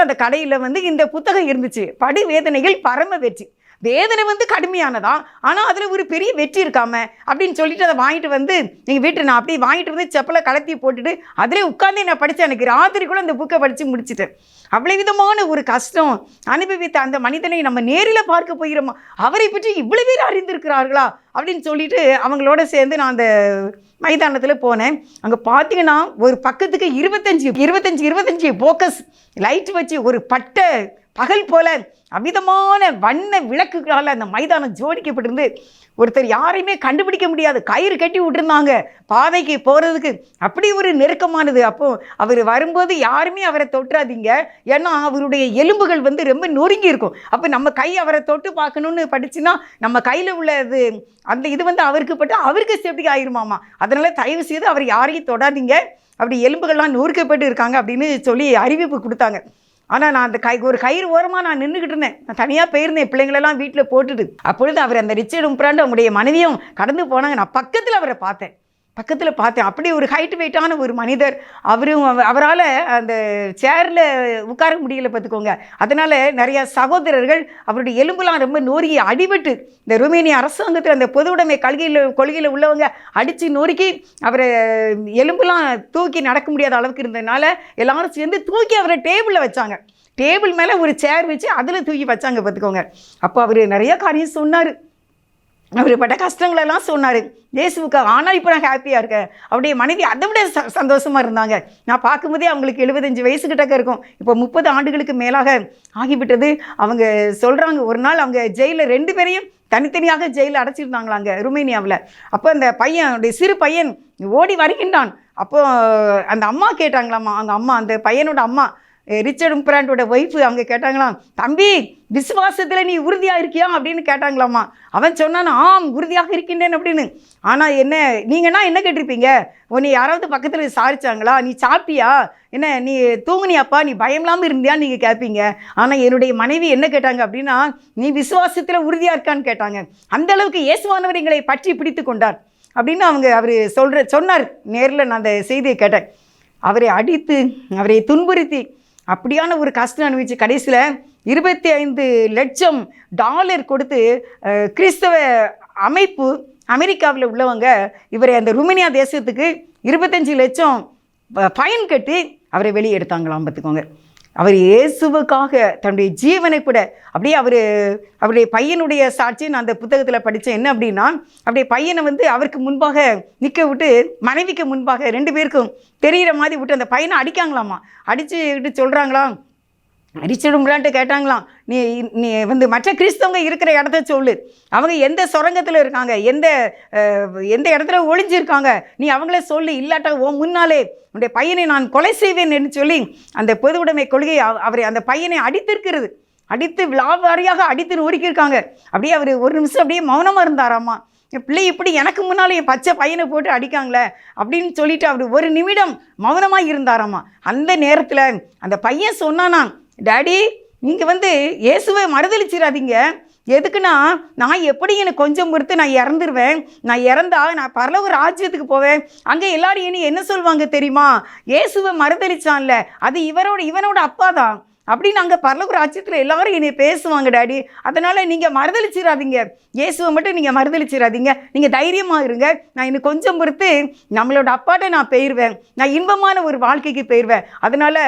அந்த கடையில் வந்து இந்த புத்தகம் இருந்துச்சு, படு வேதனைகள் பரம வெற்றி. வேதனை வந்து கடுமையானதா, ஆனால் அதில் ஒரு பெரிய வெற்றி இருக்காம அப்படின்னு சொல்லிட்டு அதை வாங்கிட்டு வந்து எங்கள் வீட்டில் நான் அப்படியே வாங்கிட்டு வந்து செப்பலை கலத்தி போட்டுட்டு அதிலே உட்காந்து நான் படித்தேன். எனக்கு ராத்திரி கூட அந்த புக்கை படித்து முடிச்சுட்டேன். அவ்வளோ விதமான ஒரு கஷ்டம் அனுபவித்த அந்த மனிதனை நம்ம நேரில் பார்க்க போகிறோமா, அவரை பற்றி இவ்வளோ பேர் அறிந்திருக்கிறார்களா அப்படின்னு சொல்லிட்டு அவங்களோட சேர்ந்து நான் அந்த மைதானத்தில் போனேன். அங்கே பார்த்தீங்கன்னா ஒரு பக்கத்துக்கு 25 ஃபோக்கஸ் லைட் வச்சு ஒரு பட்டை பகல் போல அமிதமான வண்ண விளக்குகளால் அந்த மைதானம் ஜோடிக்கப்பட்டிருந்து ஒருத்தர் யாரையுமே கண்டுபிடிக்க முடியாது, கயிறு கட்டி விட்டுருந்தாங்க பாதைக்கு போகிறதுக்கு. அப்படி ஒரு நெருக்கமானது. அப்போது அவர் வரும்போது யாருமே அவரை தொட்டுறாதீங்க, ஏன்னா அவருடைய எலும்புகள் வந்து ரொம்ப நொறுங்கி இருக்கும். அப்போ நம்ம கை அவரை தொட்டு பார்க்கணுன்னு படிச்சுன்னா நம்ம கையில் உள்ளது அந்த இது வந்து அவருக்கு பட்டு அவருக்கு சேஃப்டிக்கு ஆயிருமாமா. அதனால் தயவு செய்து அவர் யாரையும் தொடாதீங்க, அப்படி எலும்புகள்லாம் நொறுக்கப்பட்டு இருக்காங்க அப்படின்னு சொல்லி அறிவிப்பு கொடுத்தாங்க. ஆனால் நான் அந்த ஒரு கயிறு ஓரமாக நான் நின்றுக்கிட்டு இருந்தேன். நான் தனியாக போயிருந்தேன் பிள்ளைங்களெல்லாம் வீட்டில் போட்டுட்டு. அப்பொழுது அவர் அந்த ரிச்சர்ட் உம்ப்ராண்ட் அவங்களுடைய மனைவியும் கடந்து போனாங்க. நான் பக்கத்தில் அவரை பார்த்தேன். அப்படி ஒரு ஹைட் வெயிட்டான ஒரு மனிதர். அவரால் அந்த சேரில் உட்கார முடியல பார்த்துக்கோங்க. அதனால் நிறையா சகோதரர்கள் அவருடைய எலும்புலாம் ரொம்ப நொறுக்கி அடிபட்டு இந்த ருமேனிய அரசாங்கத்தில் அந்த பொது உடைமை கொள்கையில் உள்ளவங்க அடித்து நொறுக்கி அவரை எலும்புலாம் தூக்கி நடக்க முடியாத அளவுக்கு இருந்ததுனால எல்லாரும் சேர்ந்து தூக்கி அவரை டேபிளில் வச்சாங்க. டேபிள் மேலே ஒரு சேர் வச்சு அதில் தூக்கி வச்சாங்க பார்த்துக்கோங்க. அப்போ அவர் நிறையா காரியம் சொன்னார், அவர் பட்ட கஷ்டங்களெல்லாம் சொன்னார் இயேசுவுக்காக. ஆனால் இப்போ நான் ஹாப்பியாக இருக்கேன். அவருடைய மனைவி அதை விட சந்தோஷமாக இருந்தாங்க. நான் பார்க்கும்போதே அவங்களுக்கு 75 வயசுக்கிட்டக்க இருக்கும். இப்போ 30 ஆண்டுகளுக்கு மேலாக ஆகிவிட்டது. அவங்க சொல்கிறாங்க, ஒரு நாள் அவங்க ஜெயிலில் 2 பேரையும் தனித்தனியாக ஜெயிலில் அடைச்சிருந்தாங்களா அங்கே ருமேனியாவில். அப்போ அந்த பையனுடைய சிறு பையன் ஓடி வருகின்றான். அப்போது அந்த அம்மா கேட்டாங்களாம்மா, அந்த பையனோட அம்மா ரிச்சர்ட் உம்ப்ராண்டோட ஒய்ஃபு அவங்க கேட்டாங்களாம், தம்பி விசுவாசத்தில் நீ உறுதியாக இருக்கியா அப்படின்னு கேட்டாங்களாம்மா. அவன் சொன்னான், ஆம் உறுதியாக இருக்கின்றேன் அப்படின்னு. ஆனால் நீங்கன்னா என்ன கேட்டிருப்பீங்க, நீ யாராவது பக்கத்தில் விசாரிச்சாங்களா, நீ சாப்பிட்டியா, என்ன நீ தூங்குனியாப்பா, நீ பயமில்லாமல் இருந்தியான்னு நீங்கள் கேட்பீங்க. ஆனால் என்னுடைய மனைவி என்ன கேட்டாங்க அப்படின்னா, நீ விசுவாசத்தில் உறுதியாக இருக்கான்னு கேட்டாங்க. அந்தளவுக்கு இயேசுவானவர் எங்களை பற்றி பிடித்து கொண்டார் அப்படின்னு அவர் சொன்னார். நேரில் நான் அந்த செய்தியை கேட்டேன். அவரை அடித்து அவரை துன்புறுத்தி அப்படியான ஒரு கஷ்டம் அனுபவிச்சு கடைசியில் 25 லட்சம் டாலர் கொடுத்து கிறிஸ்தவ அமைப்பு அமெரிக்காவில் உள்ளவங்க இவரை அந்த ருமேனியா தேசத்துக்கு 25 லட்சம் ஃபைன் கட்டி அவரை வெளியே எடுத்தாங்களாம். பார்த்துக்கோங்க. அவர் இயேசுவுக்காக தன்னுடைய ஜீவனை கூட அப்படியே அவருடைய பையனுடைய சாட்சி நான் அந்த புத்தகத்தில் படித்தேன். என்ன அப்படின்னா, அப்படியே பையனை அவருக்கு முன்பாக நிற்க விட்டு மனைவிக்கு முன்பாக 2 பேருக்கும் தெரிகிற மாதிரி விட்டு அந்த பையனை அடிக்காங்களாமா. அடிச்சுட்டு சொல்கிறாங்களாம், அடிச்சிடும்லான்ட்டு கேட்டாங்களாம், நீ மற்ற கிறிஸ்தவங்க இருக்கிற இடத்த சொல்லு, அவங்க எந்த சுரங்கத்தில் இருக்காங்க, எந்த இடத்துல ஒளிஞ்சிருக்காங்க, நீ அவங்கள சொல்லு, இல்லாட்டா முன்னாலே உன்னுடைய பையனை நான் கொலை செய்வேன் என்று சொல்லி அந்த பொது உடைமை கொள்கை அவரை அந்த பையனை அடித்திருக்கிறது. அடித்து விழாவாரியாக அடித்து நொறுக்கியிருக்காங்க. அப்படியே அவர் ஒரு நிமிஷம் அப்படியே மௌனமாக இருந்தாராம்மா. என் பிள்ளை இப்படி எனக்கு முன்னாலே என் பச்சை பையனை போட்டு அடிக்காங்களே அப்படின்னு சொல்லிட்டு அவர் ஒரு நிமிடம் மௌனமாக இருந்தாராம்மா. அந்த நேரத்தில் அந்த பையன் சொன்னானா, டாடி நீங்கள் இயேசுவை மறுதளிச்சிடாதீங்க, எதுக்குன்னா நான் எப்படி எனக்கு கொஞ்சம் பொறுத்து நான் இறந்துருவேன், நான் இறந்தா நான் பரலோக ராஜ்யத்துக்கு போவேன், அங்கே எல்லாரும் இனி என்ன சொல்லுவாங்க தெரியுமா, இயேசுவை மறுதளிச்சான்ல அது இவனோட அப்பா தான் அப்படின்னு அங்கே பரலோக ராஜ்யத்தில் எல்லாரும் என்னை பேசுவாங்க டாடி, அதனால் நீங்கள் மறுதளிச்சிடாதீங்க, இயேசுவை மட்டும் நீங்கள் மறுதளிச்சிடாதீங்க, நீங்கள் தைரியமாக இருங்க, நான் இன்னும் கொஞ்சம் பொறுத்து நம்மளோட அப்பாட்ட நான் போயிடுவேன், நான் இன்பமான ஒரு வாழ்க்கைக்கு போயிடுவேன், அதனால்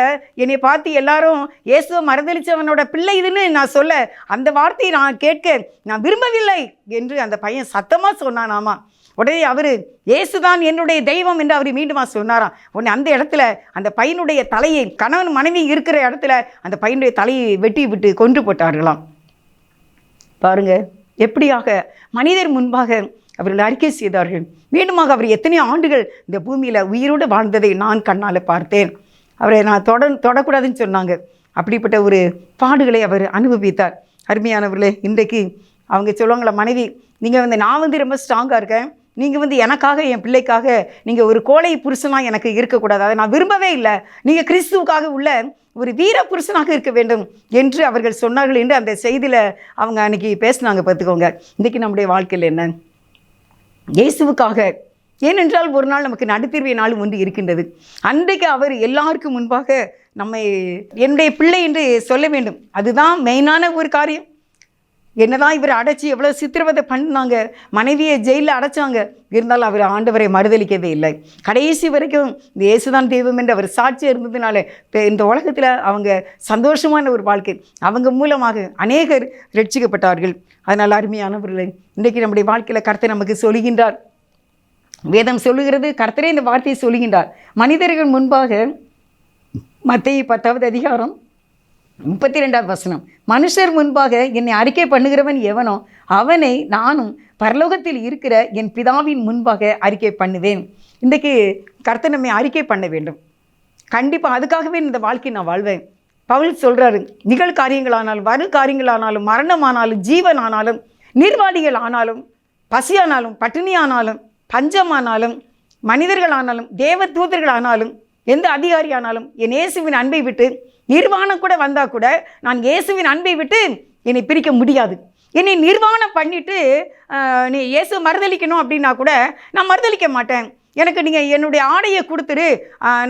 என்னை பார்த்து எல்லாரும் இயேசுவை மறுதளித்தவனோட பிள்ளை இதுன்னு நான் சொல்ல அந்த வார்த்தையை நான் கேட்க நான் விரும்பவில்லை என்று அந்த பையன் சத்தமாக சொன்னானாமா. உடனே அவர் இயேசுதான் என்னுடைய தெய்வம் என்று அவர் மீண்டுமா சொன்னாராம். உடனே அந்த இடத்துல அந்த பையனுடைய தலையை, கணவன் மனைவி இருக்கிற இடத்துல அந்த பையனுடைய தலையை வெட்டி விட்டு கொன்று போட்டார்களாம். பாருங்க எப்படியாக மனிதர் முன்பாக அவர்கள் அறிக்கை செய்தார்கள். மீண்டுமாக அவர் எத்தனை ஆண்டுகள் இந்த பூமியில் உயிரோடு வாழ்ந்ததை நான் கண்ணால் பார்த்தேன். அவரை நான் தொடக்கூடாதுன்னு சொன்னாங்க. அப்படிப்பட்ட ஒரு பாடுகளை அவர் அனுபவித்தார். அருமையானவர்களே, இன்றைக்கு அவங்க சொல்லுவாங்களா, மனைவி நீங்கள் நான் ரொம்ப ஸ்ட்ராங்காக இருக்கேன், நீங்கள் எனக்காக என் பிள்ளைக்காக நீங்கள் ஒரு கோழை புருஷனாக எனக்கு இருக்கக்கூடாது, அதை நான் விரும்பவே இல்லை, நீங்கள் கிறிஸ்துவுக்காக உள்ள ஒரு வீர புருஷனாக இருக்க வேண்டும் என்று அவர்கள் சொன்னார்கள் என்று அந்த செய்தியில் அவங்க அன்றைக்கி பேசினாங்க. பார்த்துக்கோங்க, இன்றைக்கி நம்முடைய வாழ்க்கையில் என்ன, இயேசுவுக்காக, ஏனென்றால் ஒரு நாள் நமக்கு நடுத்தீர்வை நாள் ஒன்று இருக்கின்றது. அன்றைக்கு அவர் எல்லாருக்கும் முன்பாக நம்மை என்னுடைய பிள்ளை என்று சொல்ல வேண்டும். அதுதான் மெயினான ஒரு காரியம். என்னதான் இவர் அடைச்சி எவ்வளோ சித்திரவதை பண்ணாங்க, மனைவியை ஜெயிலில் அடைச்சாங்க, இருந்தாலும் அவர் ஆண்டவரை மறுதளிக்கவே இல்லை. கடைசி வரைக்கும் இந்த இயேசுதான் தெய்வம் என்று அவர் சாட்சியாக இருந்ததுனால இந்த உலகத்தில் அவங்க சந்தோஷமான ஒரு வாழ்க்கை, அவங்க மூலமாக அநேகர் ரட்சிக்கப்பட்டார்கள். அதனால் அருமையானவர்களே, இன்றைக்கு நம்முடைய வாழ்க்கையில் கர்த்தர் நமக்கு சொல்லுகின்றார். வேதம் சொல்லுகிறது, கர்த்தரே இந்த வார்த்தையை சொல்லுகின்றார். மனிதர்கள் முன்பாக மத்தேயு 10வது அதிகாரம் 32வது வசனம், மனுஷர் முன்பாக என்னை அறிக்கை பண்ணுகிறவன் எவனோ அவனை நானும் பரலோகத்தில் இருக்கிற என் பிதாவின் முன்பாக அறிக்கை பண்ணுவேன். இன்றைக்கு கர்த்தர் நம்மை அறிக்கை பண்ண வேண்டும். கண்டிப்பாக அதுக்காகவே இந்த வாழ்க்கை நான் வாழ்வேன். பவுல் சொல்கிறாரு, நிகழ் காரியங்களானாலும் வரு காரியங்களானாலும் மரணமானாலும் ஜீவனானாலும் நிர்வாணிகள் ஆனாலும் பசியானாலும் பட்டினியானாலும் பஞ்சமானாலும் மனிதர்களானாலும் தேவ தூதர்களானாலும் எந்த அதிகாரியானாலும் என் இயேசுவின் அன்பை விட்டு நிர்வாணம் கூட வந்தால் கூட நான் இயேசுவின் அன்பை விட்டு என்னை பிரிக்க முடியாது. என்னை நிர்வாணம் பண்ணிவிட்டு நீ இயேசு மறுதளிக்கணும் அப்படின்னா கூட நான் மறுதளிக்க மாட்டேன். எனக்கு நீங்கள் என்னுடைய ஆடையை கொடுத்துரு,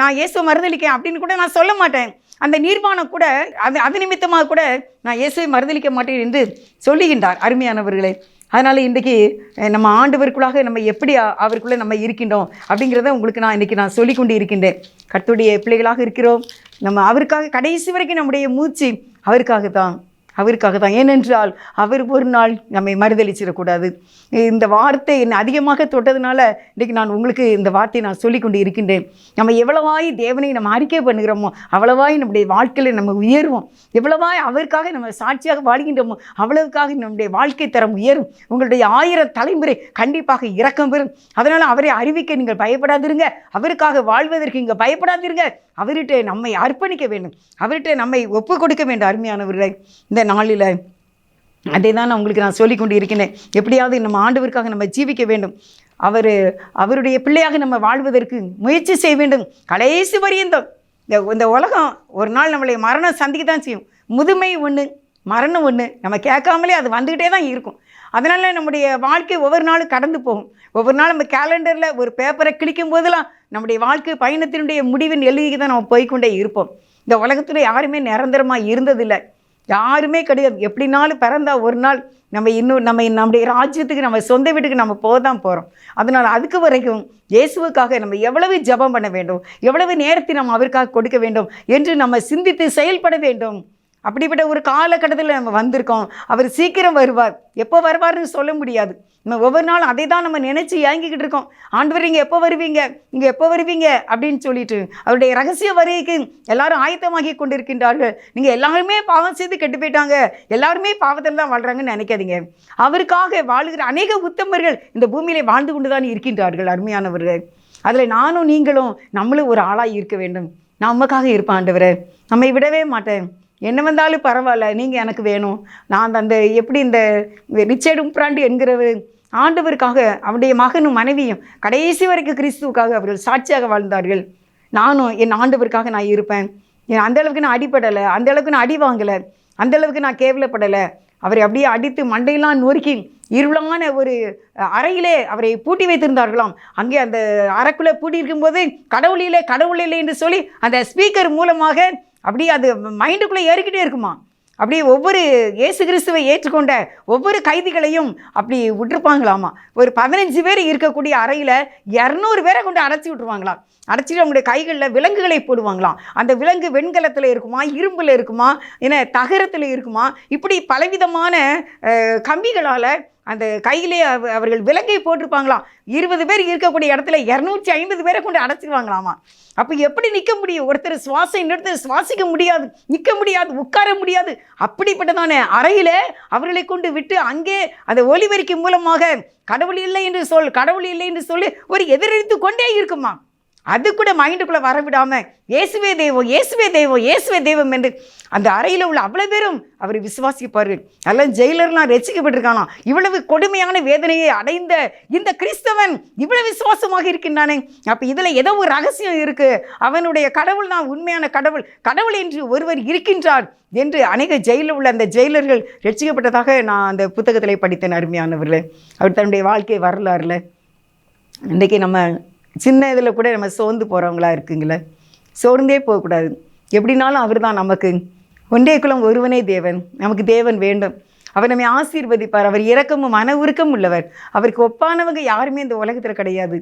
நான் இயேசு மறுதளிக்கேன் அப்படின்னு கூட நான் சொல்ல மாட்டேன். அந்த நிர்வாணம் கூட அது நிமித்தமாக கூட நான் இயேசுவை மறுதளிக்க மாட்டேன் என்று சொல்லுகின்றார். அருமையானவர்களே, அதனால் இன்றைக்கி நம்ம ஆண்டவருக்குள்ளாக நம்ம எப்படி அவருக்குள்ளே நம்ம இருக்கின்றோம் அப்படிங்கிறத உங்களுக்கு நான் இன்றைக்கி நான் சொல்லிக்கொண்டு இருக்கின்றேன். கர்த்தருடைய பிள்ளைகளாக இருக்கிறோம். நம்ம அவருக்காக கடைசி வரைக்கும் நம்முடைய மூச்சு அவருக்காக தான். ஏனென்றால் அவர் ஒரு நாள் நம்மை மறுதளிச்சிடக்கூடாது. இந்த வார்த்தை என்னை அதிகமாக தொட்டதுனால இன்றைக்கி நான் உங்களுக்கு இந்த வார்த்தையை நான் சொல்லிக்கொண்டு இருக்கின்றேன். நம்ம எவ்வளவாய் தேவனை நம்ம அறிக்கை பண்ணுகிறோமோ அவ்வளவாய் நம்முடைய வாழ்க்கையில் நம்ம உயர்வோம். எவ்வளவாய் அவருக்காக நம்ம சாட்சியாக வாழ்கின்றோமோ அவ்வளவுக்காக நம்முடைய வாழ்க்கை தரம் உயரும். உங்களுடைய 1000 தலைமுறை கண்டிப்பாக இரக்கம் பெறும். அதனால் அவரை அறிவிக்க நீங்கள் பயப்படாதிருங்க. அவருக்காக வாழ்வதற்கு இங்கே பயப்படாதிருங்க. அவர்கிட்ட நம்மை அர்ப்பணிக்க வேண்டும். அவர்கிட்ட நம்மை ஒப்பு கொடுக்க வேண்டும். அருமையானவர்களை, இந்த நாளில் அதை தான் உங்களுக்கு நான் சொல்லிக்கொண்டு இருக்கிறேன். எப்படியாவது நம்ம ஆண்டவருக்காக நம்ம ஜீவிக்க வேண்டும். அவருடைய பிள்ளையாக நம்ம வாழ்வதற்கு முயற்சி செய்ய வேண்டும். கடைசி பரியந்தம் இந்த உலகம் ஒரு நாள் நம்மளை மரணம் சந்திக்க தான் செய்யும். முதுமை ஒன்று, மரணம் ஒன்று, நம்ம கேட்காமலே அது வந்துக்கிட்டே தான் இருக்கும். அதனால் நம்முடைய வாழ்க்கை ஒவ்வொரு நாளும் கடந்து போகும். ஒவ்வொரு நாள் நம்ம கேலண்டரில் ஒரு பேப்பரை கிளிக்கும் போதெல்லாம் நம்முடைய வாழ்க்கை பயணத்தினுடைய முடிவின் எழுதிக்கு தான் நம்ம போய்கொண்டே இருப்போம். இந்த உலகத்தில் யாருமே நிரந்தரமாக இருந்ததில்லை, யாருமே கிடையாது. எப்படினாலும் பிறந்தா ஒரு நாள் நம்முடைய ராஜ்யத்துக்கு, நம்ம சொந்த வீட்டுக்கு நம்ம போக தான் போகிறோம். அதனால் அதுக்கு வரைக்கும் இயேசுவுக்காக நம்ம எவ்வளவு ஜெபம் பண்ண வேண்டும், எவ்வளவு நேரத்தை நம்ம அவருக்காக கொடுக்க வேண்டும் என்று நம்ம சிந்தித்து செயல்பட வேண்டும். அப்படிப்பட்ட ஒரு காலகட்டத்தில் நம்ம வந்திருக்கோம். அவர் சீக்கிரம் வருவார். எப்போ வருவார்னு சொல்ல முடியாது. நம்ம ஒவ்வொரு நாளும் அதை தான் நம்ம நினச்சி ஏங்கிக்கிட்டு இருக்கோம். ஆண்டவர் நீங்கள் எப்போ வருவீங்க, நீங்கள் எப்போ வருவீங்க அப்படின்னு சொல்லிட்டு அவருடைய ரகசிய வருகைக்கு எல்லாரும் ஆயத்தமாகி கொண்டிருக்கின்றார்கள். நீங்கள் எல்லாருமே பாவம் செய்து கெட்டு போயிட்டாங்க, எல்லாருமே பாவத்தில் தான் வாழ்கிறாங்கன்னு நினைக்காதீங்க. அவருக்காக வாழுகிற அநேக உத்தமர்கள் இந்த பூமியிலே வாழ்ந்து கொண்டு தான் இருக்கின்றார்கள். அருமையானவர்கள், அதில் நானும் நீங்களும் நம்மளும் ஒரு ஆளாக இருக்க வேண்டும். நான் உமக்காக இருப்பேன் ஆண்டவரே, நம்மை விடவே மாட்டேன், என்ன வந்தாலும் பரவாயில்ல, நீங்கள் எனக்கு வேணும். நான் அந்த எப்படி இந்த ரிச்சர்ட் உம்ப்ராண்டி என்கிறவர் ஆண்டவருக்காக அவருடைய மகனும் மனைவியும் கடைசி வரைக்கும் கிறிஸ்துவுக்காக அவர்கள் சாட்சியாக வாழ்ந்தார்கள். நானும் என் ஆண்டவருக்காக நான் இருப்பேன். அந்தளவுக்கு நான் அடிப்படலை, அந்தளவுக்கு நான் அடி வாங்கலை, அந்தளவுக்கு நான் கேவலப்படலை. அவரை அப்படியே அடித்து மண்டையெல்லாம் நொறுக்கி இருளான ஒரு அறையிலே அவரை பூட்டி வைத்திருந்தார்களாம். அங்கே அந்த அறைக்குள்ளே பூட்டி இருக்கும்போது கடவுள் இல்லை என்று சொல்லி அந்த ஸ்பீக்கர் மூலமாக அப்படியே அது மைண்டுக்குள்ளே ஏறிக்கிட்டே இருக்குமா. அப்படியே ஒவ்வொரு இயேசு கிறிஸ்துவை ஏற்றுக்கொண்ட ஒவ்வொரு கைதிகளையும் அப்படி விட்டுருப்பாங்களாமா. ஒரு 15 பேர் இருக்கக்கூடிய அறையில் 200 பேரை கொண்டு அடைச்சி விட்டுருவாங்களாம். அடைச்சிட்டு அவங்களுடைய கைகளில் விலங்குகளை போடுவாங்களாம். அந்த விலங்கு வெண்கலத்தில் இருக்குமா, இரும்பில் இருக்குமா, ஏன்னா தகரத்தில் இருக்குமா, இப்படி பலவிதமான கம்பிகளால் அந்த கையிலே அவர்கள் விலங்கை போட்டிருப்பாங்களாம். 20 பேர் இருக்கக்கூடிய இடத்துல 250 பேரை கொண்டு அடைச்சிடுவாங்களாமா. அப்போ எப்படி நிற்க முடியும்? ஒருத்தர் சுவாசம் இன்னொருத்தர் சுவாசிக்க முடியாது, நிற்க முடியாது, உட்கார முடியாது. அப்படிப்பட்டதான அறையில் அவர்களை கொண்டு விட்டு அங்கே அந்த ஒலிபெருக்கி மூலமாக கடவுள் இல்லை என்று சொல்லி ஒரு எதிரொலித்து கொண்டே இருக்குமா. அது கூட மைண்டுக்குள்ளே வரவிடாமல் இயேசுவே தெய்வம், இயேசுவே தெய்வம், இயேசுவே தெய்வம் என்று அந்த அறையில் உள்ள அவ்வளோ பேரும் அவரை விசுவாசிப்பார்கள். எல்லாம் ஜெயிலர்லாம் ரசிக்கப்பட்டிருக்கானா. இவ்வளவு கொடுமையான வேதனையை அடைந்த இந்த கிறிஸ்தவன் இவ்வளவு விசுவாசமாக இருக்கின்றானே. அப்போ இதில் ஏதோ ஒரு ரகசியம் இருக்குது. அவனுடைய கடவுள் தான் உண்மையான கடவுள் என்று ஒருவர் இருக்கின்றார் என்று அநேக ஜெயிலில் உள்ள அந்த ஜெயிலர்கள் ரசிக்கப்பட்டதாக நான் அந்த புத்தகத்தில் படித்தேன். அருமையானவர்களே, அவர் தன்னுடைய வாழ்க்கை வரலாறுல இன்றைக்கி நம்ம சின்ன இதில் கூட நம்ம சோர்ந்து போகிறவங்களா இருக்குங்களே, சோர்ந்தே போகக்கூடாது. எப்படினாலும் அவர் தான் நமக்கு. ஒன்றே குலம் ஒருவனே தேவன், நமக்கு தேவன் வேண்டும். அவர் நம்மை ஆசீர்வதிப்பார். அவர் இரக்கமும் மன உருக்கம் உள்ளவர். அவருக்கு ஒப்பானவங்க யாருமே இந்த உலகத்தில் கிடையாது.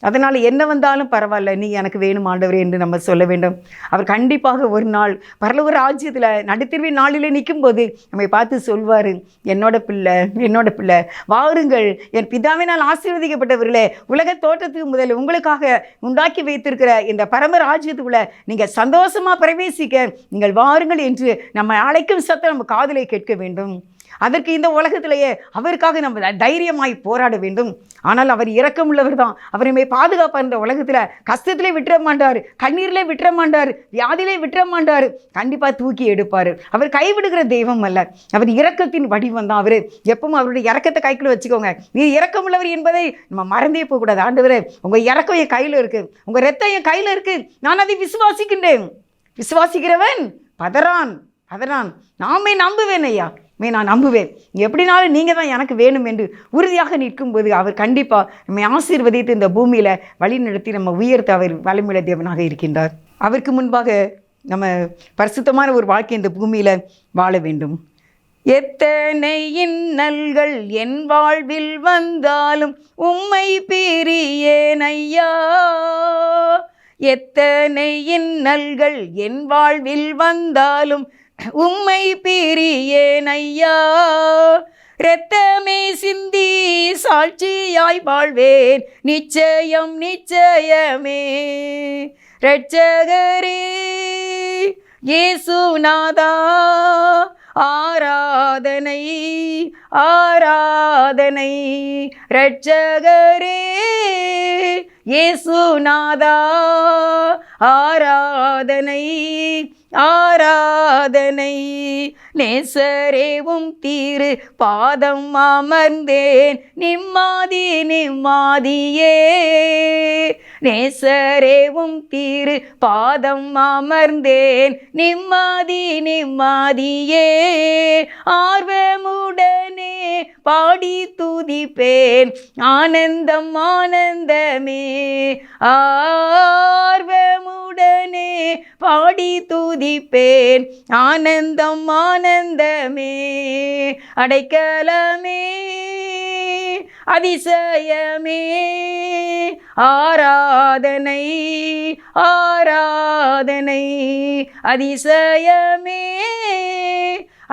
அதனால் என்ன வந்தாலும் பரவாயில்ல, நீங்கள் எனக்கு வேணும் ஆண்டவரே என்று நம்ம சொல்ல வேண்டும். அவர் கண்டிப்பாக ஒரு நாள் பரலோக ராஜ்யத்தில் நடுத்தெருவின் நாளிலே நிற்கும்போது நம்மை பார்த்து சொல்வார், என்னோட பிள்ளை வாருங்கள், என் பிதாவினால் ஆசீர்வதிக்கப்பட்டவர்களே, உலக தோற்றத்துக்கு முதல் உங்களுக்காக உண்டாக்கி வைத்திருக்கிற இந்த பரம ராஜ்யத்துக்குள்ள நீங்கள் சந்தோஷமாக பிரவேசிக்க நீங்கள் வாருங்கள் என்று நம்ம அழைக்கும் சத்தம் நம்ம காதிலே கேட்க வேண்டும். அதற்கு இந்த உலகத்திலேயே அவருக்காக நம்ம தைரியமாய் போராட வேண்டும். ஆனால் அவர் இரக்கமுள்ளவர் தான். அவர் நம்மை பாதுகாப்பார். இந்த உலகத்தில் கஷ்டத்திலே விட்டுற மாட்டார், கண்ணீரிலே விட்டுற மாட்டார், வியாதியிலே விட்டுற மாட்டார், கண்டிப்பாக தூக்கி எடுப்பார். அவர் கைவிடுகிற தெய்வம் அல்ல, அவர் இரக்கத்தின் வடிவம் தான். அவர் எப்பவும் அவருடைய இரக்கத்தை கைக்குள்ள வச்சுக்கோங்க. நீ இரக்கமுள்ளவர் என்பதை நம்ம மறந்தே போகக்கூடாது. ஆண்டவரே, உங்கள் இரக்கம் என் கையில் இருக்குது, உங்கள் ரத்தம் என் கையில் இருக்குது, நான் அதை விசுவாசிக்கின்றேன். விசுவாசிக்கிறவன் பதறான். நாமே நம்புவேன் ஐயா, நான் நம்புவேன். எப்படினாலும் நீங்கள் தான் எனக்கு வேணும் என்று உறுதியாக நிற்கும்போது அவர் கண்டிப்பாக நம்மை ஆசீர்வதித்து இந்த பூமியில் வழி நடத்தி நம்ம உயர்த்த அவர் வலிமையுள்ள தேவனாக இருக்கின்றார். அவருக்கு முன்பாக நம்ம பரிசுத்தமான ஒரு வாழ்க்கை இந்த பூமியில் வாழ வேண்டும். எத்தனை இன்னல்கள் என் வாழ்வில் வந்தாலும் உம்மை பிரியேன் ஐயா, எத்தனை இன்னல்கள் என் வாழ்வில் வந்தாலும் உம்மை பிரியேன் ஐயா, இரத்தமே சிந்தி சாட்சியாய் வாழ்வேன் நிச்சயம் நிச்சயமே. இரட்சகரே இயேசுநாதா ஆராதனை ஆராதனை, இரட்சகரே இயேசுநாதா ஆராதனை ஆராதனை. நேசரேவும் தீரு பாதம் அமர்ந்தேன் நிம்மாதி நிம்மாதியே, நேசரேவும் தீரு பாதம் அமர்ந்தேன் நிம்மாதி நிம்மாதியே. ஆர்வமுடனே பாடி துதிப்பேன். ஆனந்தம் ஆனந்தமே, ஆர்வமுடனே பாடி துதிப்பேன். ஆனந்தம் ஆனந்தமே, அடைக்கலமே அதிசயமே, ஆராதனை ஆராதனை, அதிசயமே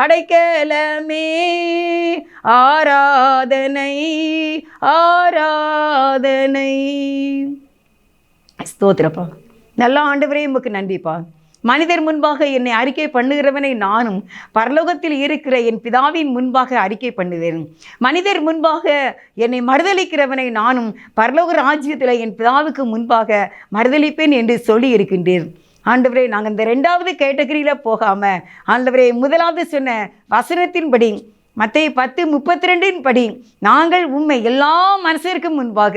அடைக்கலமே, ஆராதனை ஆராதனை. ஸ்தோத்திரப்பா. நல்ல ஆண்டவரே, உமக்கு நன்றிப்பா. மனிதர் முன்பாக என்னை அறிக்கை பண்ணுகிறவனை நானும் பரலோகத்தில் இருக்கிற என் பிதாவின் முன்பாக அறிக்கை பண்ணுவேன். மனிதர் முன்பாக என்னை மறுதளிக்கிறவனை நானும் பரலோக ராஜ்யத்தில் என் பிதாவுக்கு முன்பாக மறுதளிப்பேன் என்று சொல்லி இருக்கின்றேன். ஆண்டவரே, நாங்கள் இந்த 2வது கேட்டகரியில் போகாமல் ஆண்டவரே, முதலாவது சொன்ன வசனத்தின்படி மத்தேயு 10:32 படி நாங்கள் உம்மை எல்லா மனுஷருக்கும் முன்பாக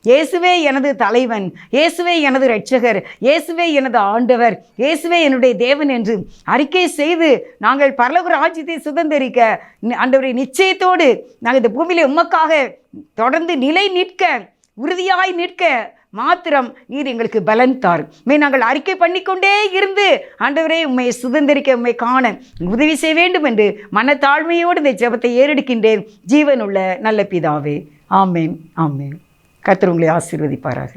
இயேசுவே எனது தலைவன், இயேசுவே எனது இரட்சகர், இயேசுவே எனது ஆண்டவர், இயேசுவே என்னுடைய தேவன் என்று அறிக்கை செய்து நாங்கள் பரலோக ராஜ்யத்தை சுதந்திரிக்க ஆண்டவரை நிச்சயத்தோடு நாங்கள் இந்த பூமியிலே உமக்காக தொடர்ந்து நிலை நிற்க, உறுதியாய் நிற்க மாத்திரம் நீர் எங்களுக்கு பலன் தார். நாங்கள் அறிக்கை பண்ணிக்கொண்டே இருந்து ஆண்டவரே உம்மை சுதந்திரிக்க, உம்மை காண உதவி செய்ய வேண்டும் என்று மனத்தாழ்மையோடு இந்த ஜெபத்தை ஏறெடுக்கின்றேன். ஜீவனுள்ள நல்ல பிதாவே, ஆமேன் ஆமேன். கர்த்தர் உங்களை ஆசீர்வதிப்பாராக.